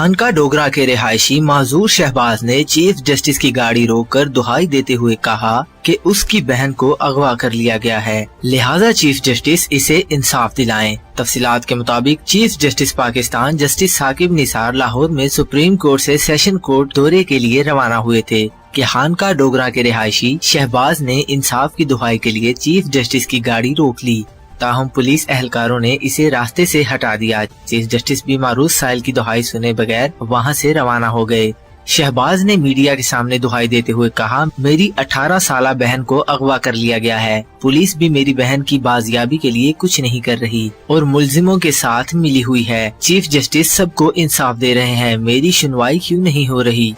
खानका डोगरा के रिहायशी माजूर शहबाज ने चीफ जस्टिस की गाड़ी रोककर दुहाई देते हुए कहा कि उसकी बहन को अगवा कर लिया गया है, लिहाजा चीफ जस्टिस इसे इंसाफ दिलाएं। तफसीलात के मुताबिक chief justice Pakistan justice Saqib Nisar Lahore में सुप्रीम कोर्ट से सेशन कोर्ट दौरे के लिए रवाना हुए थे कि खानका डोगरा के रिहायशी शहबाज ने इंसाफ की दुहाई के लिए चीफ जस्टिस की गाड़ी रोक ली, ताहम पुलिस एहलकारों ने इसे रास्ते से हटा दिया। चीफ जस्टिस भी मारूफ साइल की दुहाई सुने बगैर वहां से रवाना हो गए। शहबाज ने मीडिया के सामने दुहाई देते हुए कहा, मेरी 18 साला बहन को अगवा कर लिया गया है, पुलिस भी मेरी बहन की बाजियाबी के लिए कुछ नहीं कर रही और मुलजिमों के साथ मिली हुई है। चीफ जस्टिस सबको इंसाफ दे रहे हैं, मेरी सुनवाई क्यों नहीं हो रही।